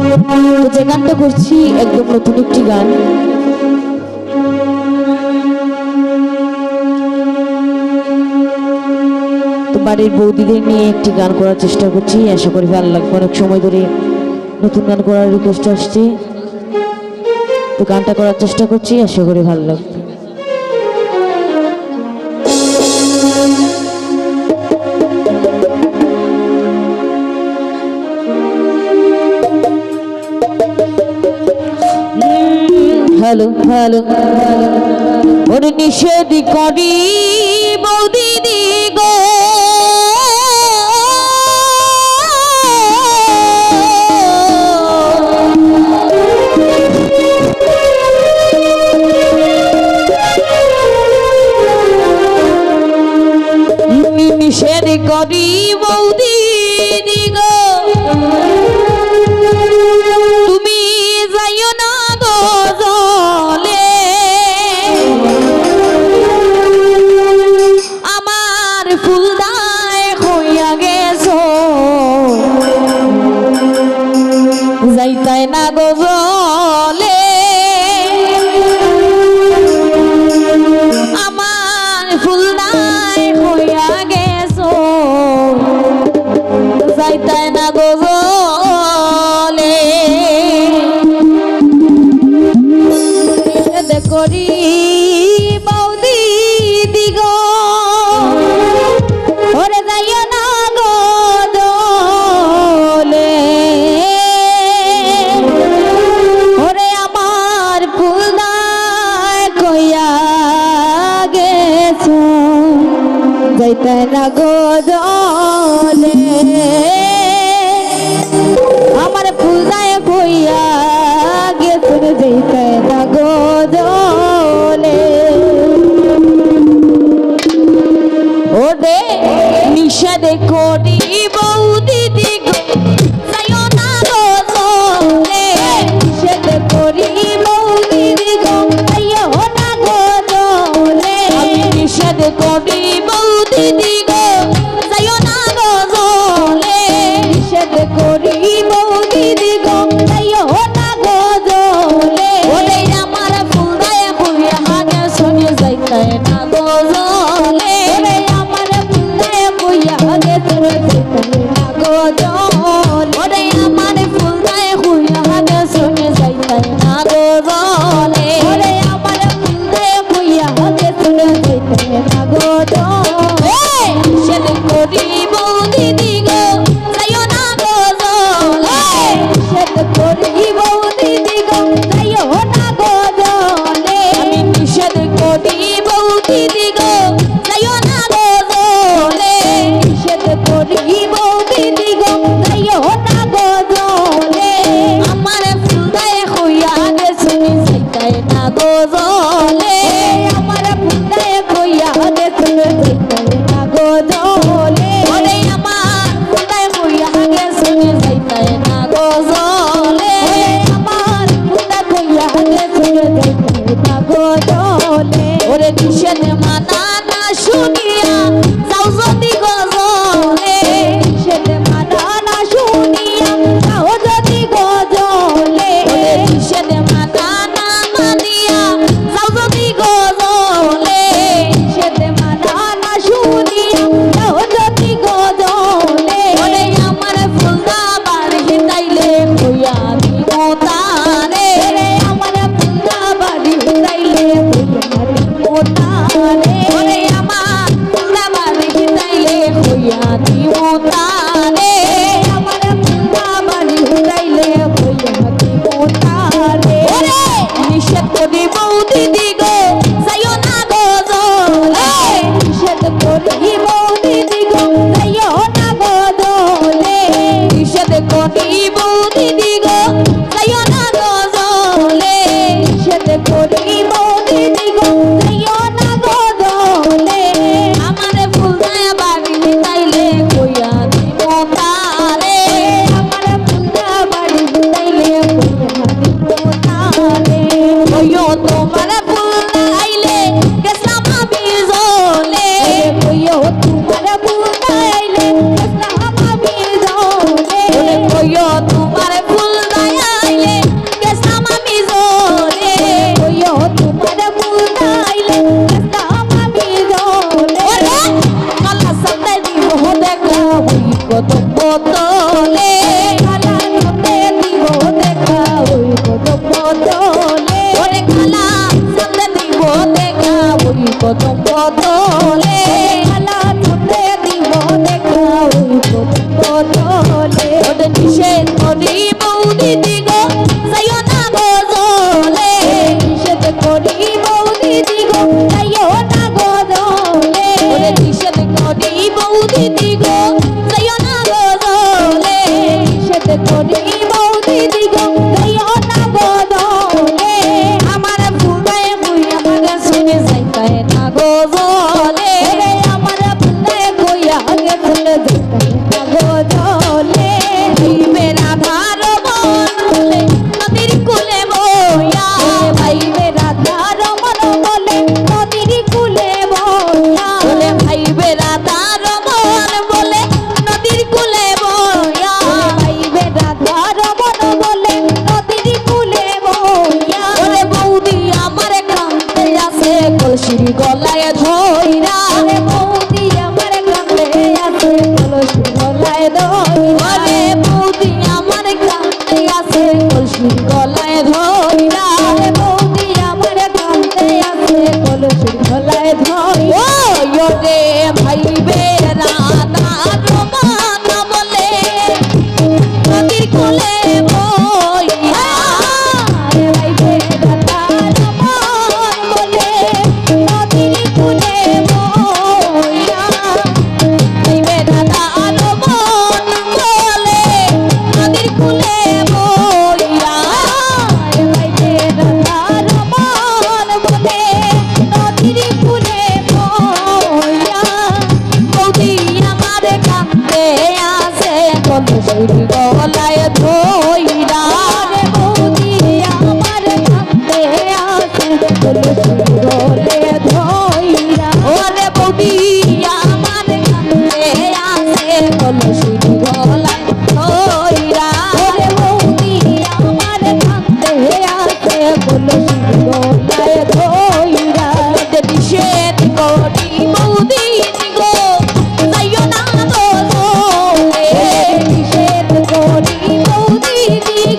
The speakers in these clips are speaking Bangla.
তো যে গানটা করছি একদম নতুন একটি গান। তো বাড়ির বৌদিদের নিয়ে একটি গান করার চেষ্টা করছি, আশা করি ভালো লাগবে। অনেক সময় ধরে নতুন গান করার রিকোয়েস্ট আসছে, তো গানটা করার চেষ্টা করছি, আশা করি ভালো লাগবে। হ্যালো হ্যালো ওরে নিষেধ করি বৌদিদি গো, নিষেধ করি বৌদিদি গো, তুমি যাইও না গো জলে, আমার ফুলদায় হইয়া গেছো, যাইতাই না গো জলে, আমার ফুলদায় হইয়া গেছো, যাইতাই না গো জলে। করি বৌদি দিগ ওরে যাইও না গো দলে, ওরে আমার ফুলদায় কইয়া গেছো, যাইতে না গো দলে, আমার ফুলদায় কইয়া গেছো, যাইতে না গো দলে। ওরে নিষেধ করি বৌদিদি গো, যাইও না গো দলে, নিষেধ করি বৌদিদি গো, যাইও না গো দলে, আমি নিষেধ করি বৌদিদি গো, যাইও না গো দলে, নিষেধ করি বৌদিদি গো, যাইও না গো দলে, ওরে আমার ফুলদায় কইয়া গেছো, যাইতে না গো দলে, ওরে আমার ফুলদায় কইয়া গেছো, যাইতে না গো দলে, ওরে আমার ফুলদায় কইয়া গেছো, যাইতে না গো দলে, ওরে আমার ফুলদায় কইয়া গেছো, যাইতে না গো দলে, নিষেধ করি বৌদিদি গো, যাইও না গো দলে, নিষেধ করি বৌদিদি গো, যাইও না গো দলে, আমি নিষেধ করি বৌদিদি গো, যাইও না গো দলে, নিষেধ করি বৌদিদি গো, যাইও না গো দলে, আমার ফুলদায় কইয়া গেছো, যাইতে না গো দলে, আমার ফুলদায় কইয়া গেছো, যাইতে না গো দলে, ওরে আমার ফুলদায় কইয়া গেছো, যাইতে না গো দলে, আমার ফুলদায় কইয়া গেছো, যাইতে না গো দলে, ওরে নিষেধ মানা না শুনিয়া যাও যদি গো জলে, নিষেধ মানা না শুনিয়া যাও যদি গো জলে, ওরে নিষেধ মানা না মানিয়া যাও যদি গো জলে, নিষেধ মানা না শুনিয়া যাও যদি গো জলে, ওরে আমার ফুলদা বাড়ি তাইলে কইয়া দিব তারে, ওরে আমার ফুলদা বাড়ি তাইলে কইয়া দিব তারে, ওরে আমার ফুলদা বাড়ি তাইলে কইয়া দিব তারে, আমার ফুলদা বাড়ি তাইলে কইয়া দিব তারে, ওরে নিষেধ করি বৌদিদি গো, যাইও না গো দলে, নিষেধ করি বৌদিদি গো, যাইও না গো দলে, নিষেধ করি বৌদিদি গো, যাইও না গো দলে, নিষেধ করি বৌদিদি গো, যাইও না গো দলে, আমার ফুলদায় বাড়ি তাইলে কইয়া দিব তারে, আমার ফুলদায় বাড়ি তাইলে কইয়া দিব তারে, কইও তোমার ফুলদাইলে গেছলাম আমি জলে, কইও তোমার ফুলদাইলে গেছলাম আমি জলে, কইও তোমার ফুল গলায় ধইরা রে বৌদি আমার কাছে আছে তুলসী গলে ধইরা ওরে বৌদি আমার কাছে আছে তুলসী গলায় ধইরা ওরে বৌদি আমার কাছে আছে তুলসী গলায় ধইরা নিষেধ করি বৌদি গো যাইও না গো জলে নিষেধ করি বৌদি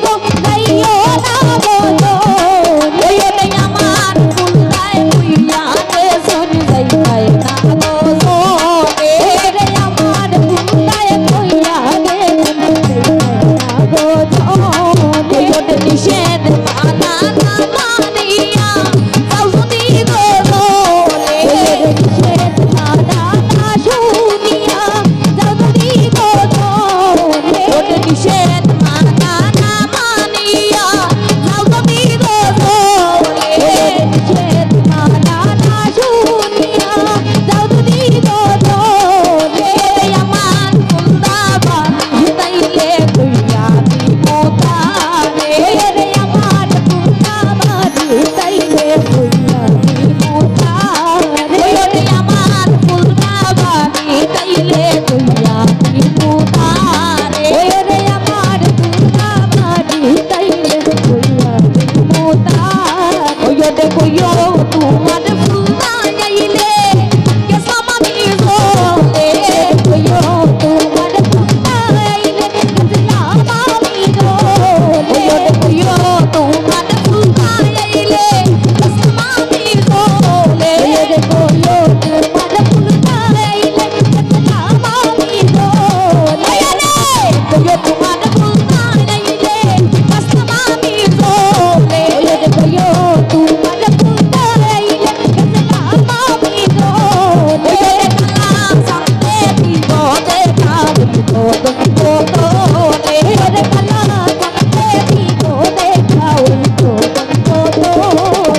গো যাইও না গো জলে ওরে আমার ফুলটায় হইয়া রে সন যাইতাই না গো জলে রে আমার ফুলটায় হইয়া রে যাইতাই না গো জলে ওরে নিষেধ মানা না মানিয়া যাও যদি গো জলে নিষেধ মানা না শুনিয়া যাও যদি গো জলে ওরে নিষেধ মানা না মানিয়া যাও যদি গো জলে নিষেধ মানা না শুনিয়া যাও যদি গো জলে আমার ফুলদা বানি তাইলে কইয়া মোতারে রে আমার ফুলদা বানি তাইলে কইয়া মোতারে রে আমার ফুলদা বানি তাইলে কইয়া মোতারে রে আমার ফুলদা বানি তাইলে কইয়া মোতারে ওইতে কইও তোমার ফুলদা যাইলে কে সমাধি জলে কইও তোমার ফুলদা যাইলে গজলা মামি জলে কইও তোমার ফুলদা যাইলে আসমানি জলে কইও তোমার ফুলদা যাইলে গজলা মামি জলে কইও তোমার ফুলদা যাইলে আসমানি জলে কইও তোমার ফুলদা যাইলে গজলা মামি জলে কালা সামনে দিব দেখাও তো রে কালা সামনে দিব দেখাও তো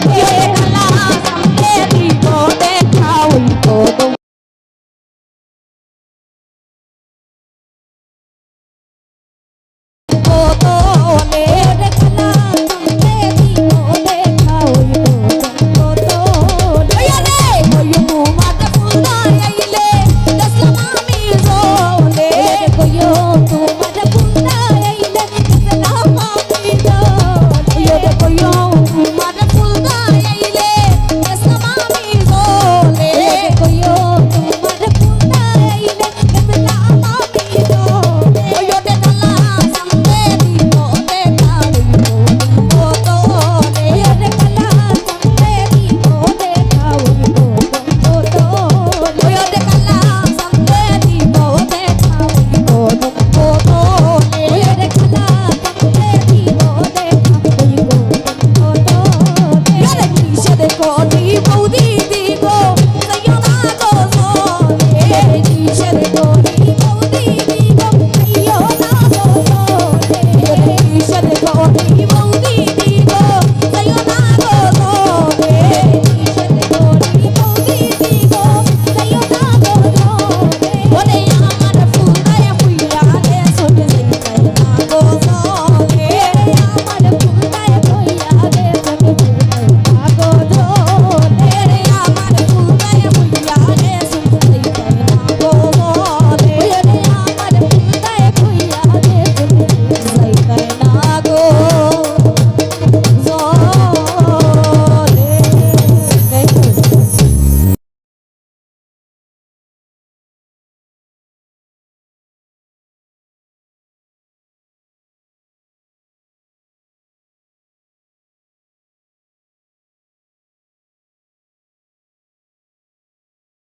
রে কালা সামনে দিব দেখাও তো